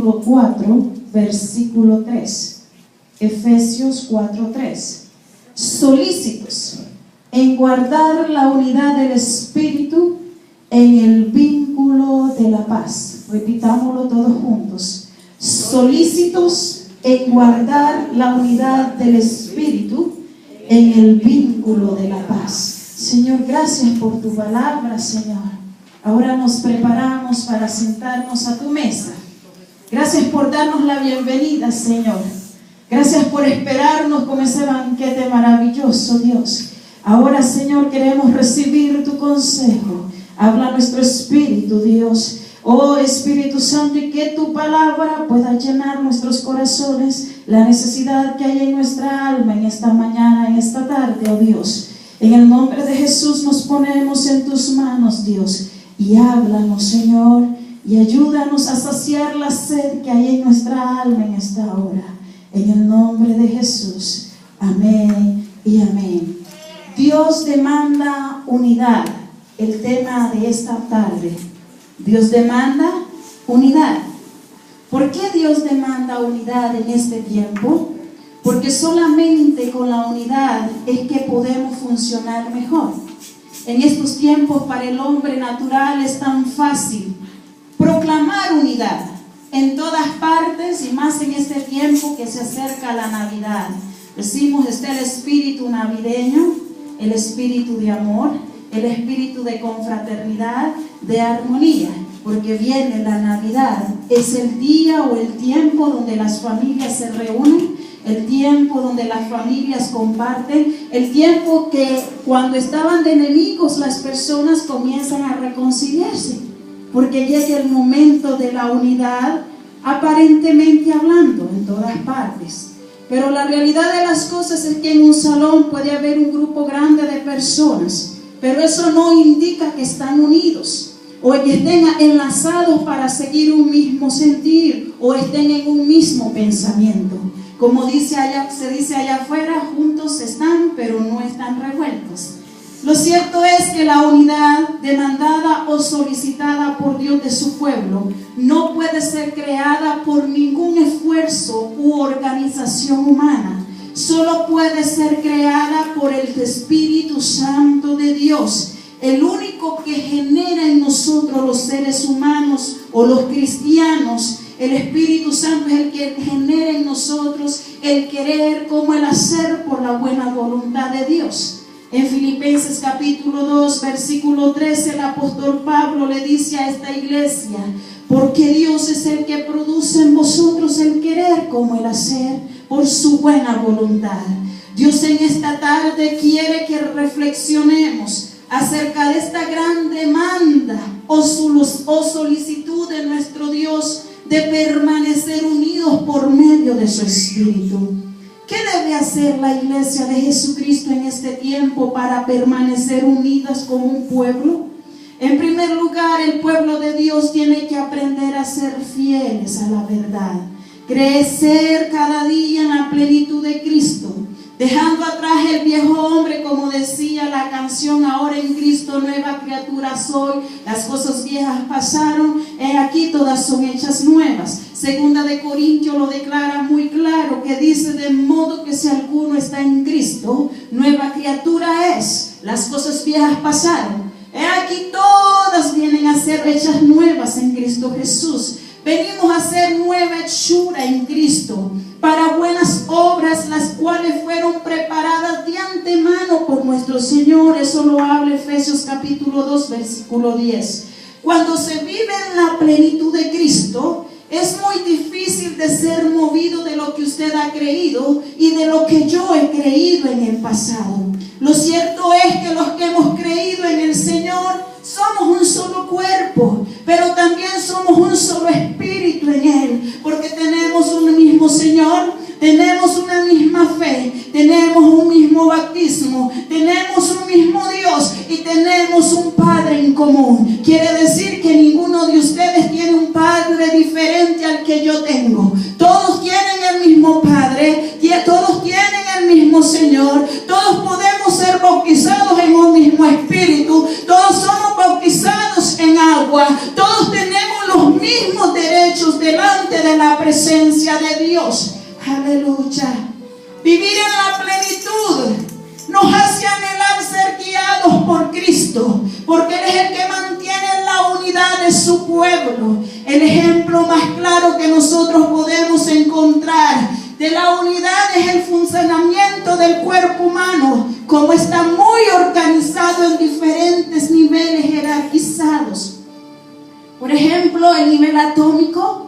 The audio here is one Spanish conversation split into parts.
capítulo 4, versículo 3. Efesios 4:3. Solícitos en guardar la unidad del Espíritu en el vínculo de la paz. Repitámoslo todos juntos. Solícitos en guardar la unidad del Espíritu en el vínculo de la paz. Señor, gracias por tu palabra, Señor. Ahora nos preparamos para sentarnos a tu mesa. Gracias por darnos la bienvenida, Señor. Gracias por esperarnos con ese banquete maravilloso, Dios. Ahora, Señor, queremos recibir tu consejo. Habla nuestro espíritu, Dios. Oh Espíritu Santo, y que tu palabra pueda llenar nuestros corazones, la necesidad que hay en nuestra alma en esta mañana, en esta tarde, oh Dios. En el nombre de Jesús nos ponemos en tus manos, Dios. Y háblanos, Señor, y ayúdanos a saciar la sed que hay en nuestra alma en esta hora. En el nombre de Jesús. Amén y amén. Dios demanda unidad. El tema de esta tarde. Dios demanda unidad. ¿Por qué Dios demanda unidad en este tiempo? Porque solamente con la unidad es que podemos funcionar mejor. En estos tiempos para el hombre natural es tan fácil proclamar unidad en todas partes, y más en este tiempo que se acerca la Navidad. Decimos, está el espíritu navideño, el espíritu de amor, el espíritu de confraternidad, de armonía, porque viene la Navidad. Es el día o el tiempo donde las familias se reúnen, el tiempo donde las familias comparten, el tiempo que cuando estaban de enemigos las personas comienzan a reconciliarse, porque llega el momento de la unidad, aparentemente hablando, en todas partes. Pero la realidad de las cosas es que en un salón puede haber un grupo grande de personas, pero eso no indica que están unidos, o que estén enlazados para seguir un mismo sentir, o estén en un mismo pensamiento. Como se dice allá afuera, juntos están, pero no están revueltos. Lo cierto es que la unidad demandada o solicitada por Dios de su pueblo no puede ser creada por ningún esfuerzo u organización humana. Solo puede ser creada por el Espíritu Santo de Dios, el único que genera en nosotros los seres humanos o los cristianos. El Espíritu Santo es el que genera en nosotros el querer como el hacer por la buena voluntad de Dios. En Filipenses capítulo 2, versículo 13, el apóstol Pablo le dice a esta iglesia: porque Dios es el que produce en vosotros el querer como el hacer por su buena voluntad. Dios en esta tarde quiere que reflexionemos acerca de esta gran demanda o solicitud de nuestro Dios de permanecer unidos por medio de su Espíritu. ¿Qué debe hacer la iglesia de Jesucristo en este tiempo para permanecer unidas como un pueblo? En primer lugar, el pueblo de Dios tiene que aprender a ser fieles a la verdad, crecer cada día en la plenitud de Cristo, dejando atrás el viejo hombre, como decía la canción: ahora en Cristo nueva criatura soy, las cosas viejas pasaron, he aquí todas son hechas nuevas. Segunda de Corintios lo declara muy claro, que dice: de modo que si alguno está en Cristo, nueva criatura es, las cosas viejas pasaron, he aquí todas vienen a ser hechas nuevas en Cristo Jesús. Venimos a ser nueva hechura en Cristo, para buenas obras, las cuales fueron preparadas de antemano por nuestro Señor. Eso lo habla Efesios capítulo 2, versículo 10. Cuando se vive en la plenitud de Cristo, es muy difícil de ser movido de lo que usted ha creído y de lo que yo he creído en el pasado. Lo cierto es que los que hemos creído en el Señor somos un solo cuerpo, pero también somos un solo espíritu en Él, porque tenemos un mismo Señor, tenemos una misma fe, tenemos un mismo bautismo, tenemos un mismo Dios y tenemos un Padre en común. Quiere decir que ninguno de ustedes tiene un Padre diferente al que yo tengo. Todos tienen el mismo Padre, todos tienen el mismo Señor, todos podemos ser bautizados en un mismo espíritu, todos somos bautizados en agua, todos tenemos los mismos derechos delante delante de la presencia de Dios. Aleluya. Vivir en la plenitud nos hace anhelar ser guiados por Cristo, porque Él es el que mantiene la unidad de su pueblo. El ejemplo más claro que nosotros podemos encontrar de la unidad es el funcionamiento del cuerpo humano, como está muy organizado en diferentes niveles jerarquizados. Por ejemplo, el nivel atómico.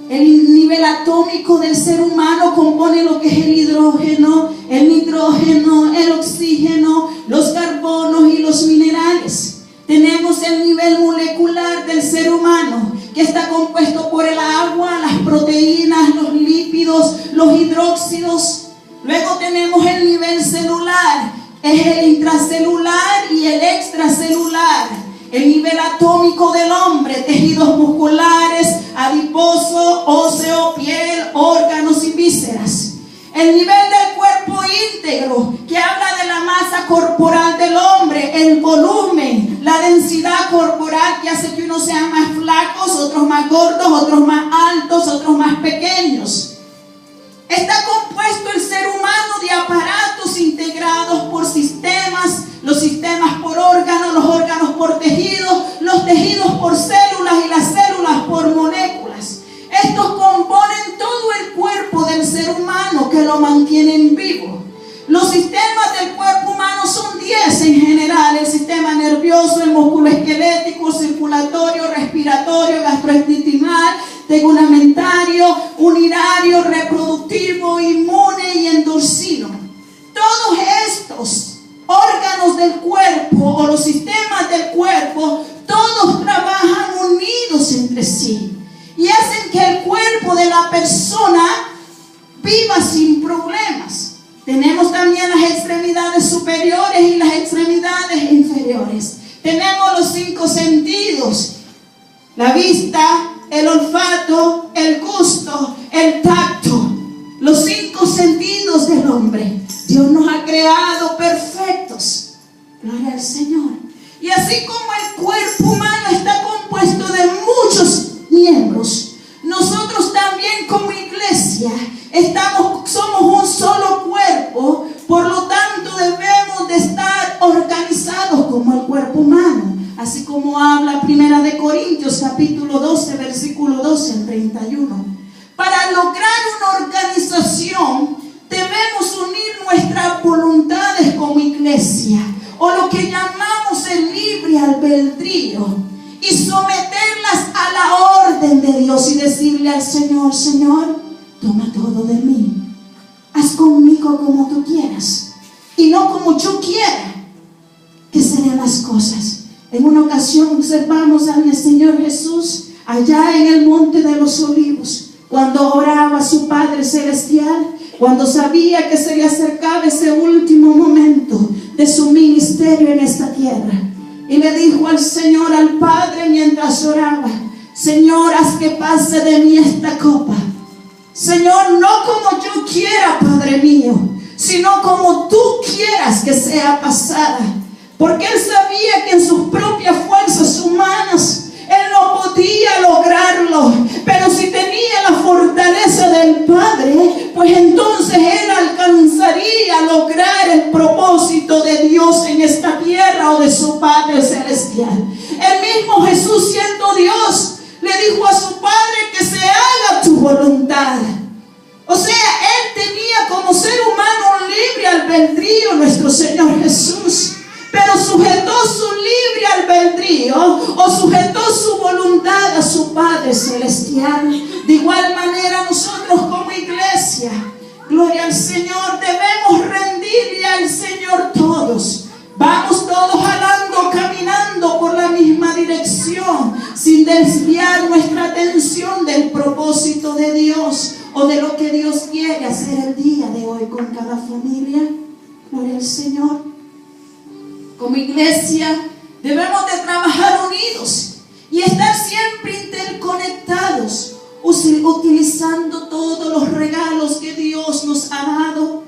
El nivel atómico del ser humano compone lo que es el hidrógeno, el nitrógeno, el oxígeno, los carbonos y los minerales. Tenemos el nivel molecular del ser humano, que está compuesto por el agua, las proteínas, los lípidos, los hidróxidos. Luego tenemos el nivel celular, es el intracelular y el extracelular. El nivel atómico del hombre, tejidos musculares, adiposo, óseo, piel, órganos y vísceras. El nivel del cuerpo íntegro, que habla de la masa corporal del hombre, el volumen, la densidad corporal, que hace que unos sean más flacos, otros más gordos, otros más altos, otros más pequeños. Está compuesto el ser humano de aparatos integrados por sistemas, los sistemas por órganos, los órganos por tejidos, los tejidos por células y las células por moléculas. Estos componen todo el cuerpo del ser humano que lo mantienen vivo. Los sistemas del cuerpo humano son 10 en general: el sistema nervioso, el musculoesquelético, circulatorio, respiratorio, gastrointestinal, tegumentario, urinario, reproductivo, inmune y endocrinno. Todos estos órganos del cuerpo o los sistemas del cuerpo, todos trabajan unidos entre sí y hacen que el cuerpo de la persona viva sin problemas. Tenemos también las extremidades superiores y las extremidades inferiores. Tenemos los 5 sentidos: la vista, el olfato, el gusto, el tacto. Los 5 sentidos del hombre. Dios nos ha creado perfectos. Gloria al Señor. Y así como el cuerpo humano está compuesto de muchos miembros, nosotros también como iglesia somos un solo cuerpo. Por lo tanto debemos de estar organizados como el cuerpo humano, así como habla 1 de Corintios capítulo 12 versículo 12 al 31. Para lograr una organización debemos unir nuestras voluntades como iglesia, o lo que llamamos el libre albedrío, y someterlas a la orden de Dios y decirle al Señor: Señor, toma todo de mí, haz conmigo como tú quieras y no como yo quiera que sean las cosas. En una ocasión observamos al Señor Jesús allá en el Monte de los Olivos, cuando oraba a su Padre Celestial, cuando sabía que se le acercaba ese último momento de su ministerio en esta tierra. Y le dijo al Señor, al Padre, mientras oraba: Señor, haz que pase de mí esta copa. Señor, no como yo quiera, Padre mío, sino como tú quieras que sea pasada. Porque él sabía que en sus propias fuerzas humanas él no podía lograrlo, pero si tenía la fortaleza del Padre, pues entonces él alcanzaría a lograr el propósito de Dios en esta tierra, o de su Padre Celestial. El mismo Jesús, siendo Dios, le dijo a su Padre: que se haga tu voluntad. O sea, él tenía como ser humano un libre albedrío, nuestro Señor Jesús, pero sujetó su libre albedrío, o sujetó su voluntad a su Padre Celestial. De igual manera nosotros como iglesia, gloria al Señor, debemos rendirle al Señor todos. Vamos todos jalando, caminando por la misma dirección, sin desviar nuestra atención del propósito de Dios, o de lo que Dios quiere hacer el día de hoy con cada familia. Gloria al Señor. Como iglesia debemos de trabajar unidos y estar siempre interconectados, utilizando todos los regalos que Dios nos ha dado,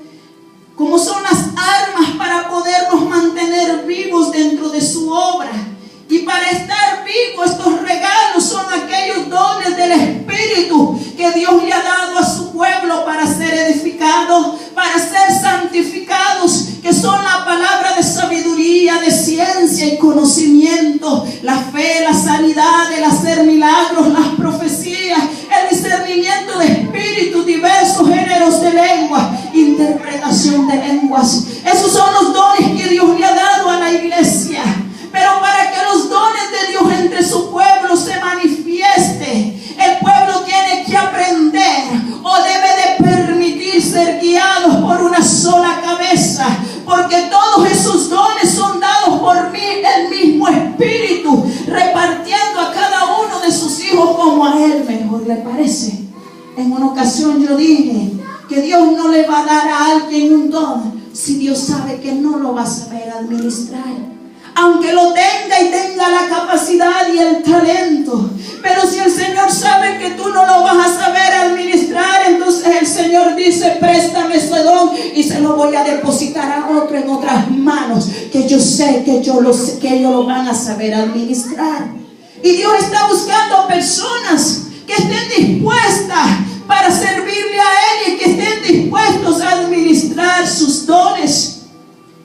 como son las armas para podernos mantener vivos dentro de su obra. Y para estar vivos, estos regalos son aquellos dones del Espíritu que Dios le ha dado a su pueblo para ser edificados, para ser santificados, que son la palabra de sabiduría, de ciencia y conocimiento, la fe, la sanidad, el hacer milagros, las profecías, el discernimiento de espíritus, diversos géneros de lengua, interpretación de lenguas. Esos son los dones que Dios le ha dado a la iglesia. Pero para que los dones de Dios entre su pueblo se manifieste, el pueblo tiene que aprender o debe de permitir ser guiados por una sola cabeza, porque todos esos dones son dados por mí, el mismo Espíritu, repartiendo a cada uno de sus hijos como a Él mejor le parece. En una ocasión yo dije que Dios no le va a dar a alguien un don si Dios sabe que no lo va a saber administrar. Aunque lo tenga y tenga la capacidad y el talento, pero si el Señor sabe que tú no lo vas a saber administrar, entonces el Señor dice: préstame ese don y se lo voy a depositar a otro en otras manos, que yo sé que ellos lo van a saber administrar. Y Dios está buscando personas que estén dispuestas para servirle a Él y que estén dispuestos a administrar sus dones.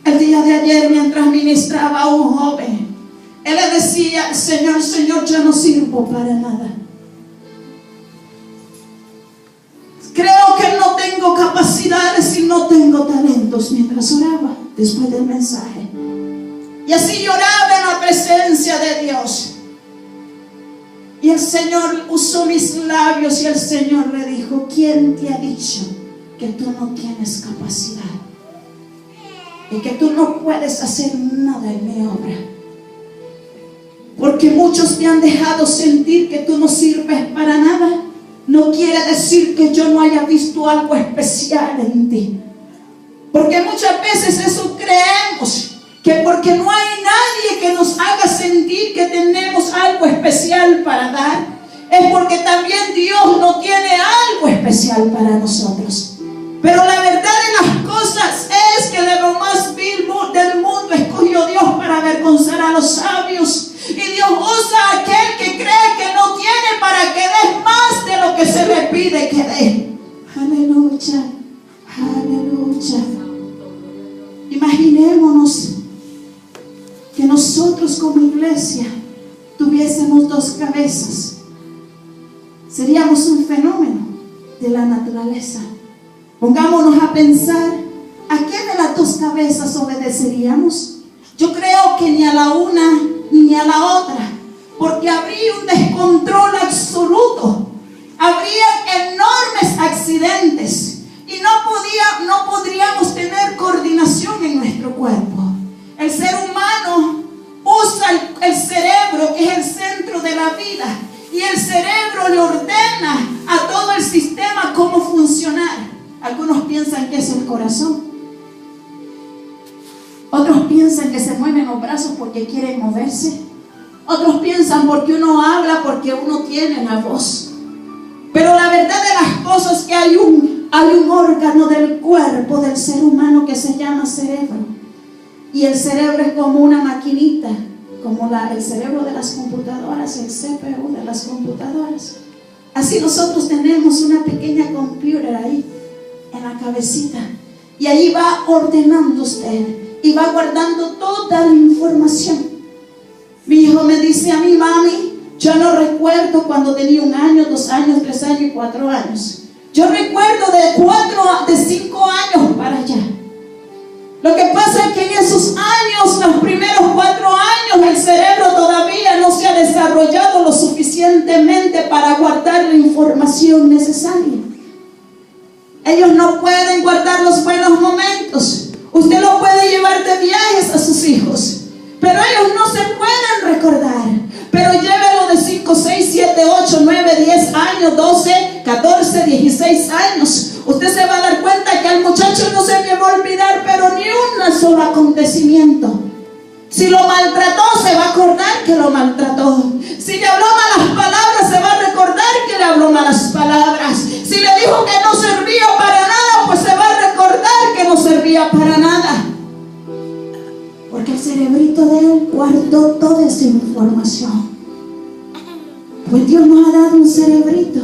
El día de ayer, mientras ministraba a un joven, él le decía: Señor, yo no sirvo para nada. Creo que no tengo capacidades y no tengo talentos, mientras oraba después del mensaje. Y así lloraba en la presencia de Dios. Y el Señor usó mis labios y el Señor le dijo: ¿quién te ha dicho que tú no tienes capacidad? Y que tú no puedes hacer nada en mi obra. Porque muchos te han dejado sentir que tú no sirves para nada. No quiere decir que yo no haya visto algo especial en ti. Porque muchas veces eso creemos, que porque no hay nadie que nos haga sentir que tenemos algo especial para dar, es porque también Dios no tiene algo especial para nosotros. Pero la verdad de las cosas es que de lo más vil del mundo escogió Dios para avergonzar a los sabios. Y Dios usa a aquel que cree que no tiene para que dé más de lo que se le pide que dé. Aleluya, aleluya. Imaginémonos que nosotros como iglesia tuviésemos dos cabezas. Seríamos un fenómeno de la naturaleza. Pongámonos a pensar, ¿a qué de las dos cabezas obedeceríamos? Yo creo que ni a la una ni a la otra, porque habría un descontrol absoluto, habría enormes accidentes y no podríamos tener coordinación en nuestro cuerpo. El ser humano usa el cerebro, que es el centro de la vida, y el cerebro le ordena a todo el sistema cómo funcionar. Algunos piensan que es el corazón. Otros piensan que se mueven los brazos porque quieren moverse. Otros piensan porque uno habla, porque uno tiene la voz. Pero la verdad de las cosas es que hay un órgano del cuerpo del ser humano que se llama cerebro. Y el cerebro es como una maquinita, como el cerebro de las computadoras, el CPU de las computadoras. Así nosotros tenemos una pequeña computadora ahí en la cabecita, y ahí va ordenando usted y va guardando toda la información. Mi hijo me dice a mí: mami, yo no recuerdo cuando tenía 1 año, 2 años, 3 años y 4 años. Yo recuerdo de 5 años para allá. Lo que pasa es que en esos años, los primeros 4 años, el cerebro todavía no se ha desarrollado lo suficientemente para guardar la información necesaria. Ellos no pueden guardar los buenos momentos. Usted lo puede llevar de viajes a sus hijos, pero ellos no se pueden recordar. Pero llévelo de 5, 6, 7, 8, 9, 10 años, 12, 14, 16 años. Usted se va a dar cuenta que al muchacho no se le va a olvidar, pero ni un solo acontecimiento. Si lo maltrató, se va a acordar que lo maltrató. Si le habló malas palabras, se va a recordar que le habló malas palabras. Si le dijo que no servía para nada, pues se va a recordar que no servía para nada. Porque el cerebrito de él guardó toda esa información. Pues Dios nos ha dado un cerebrito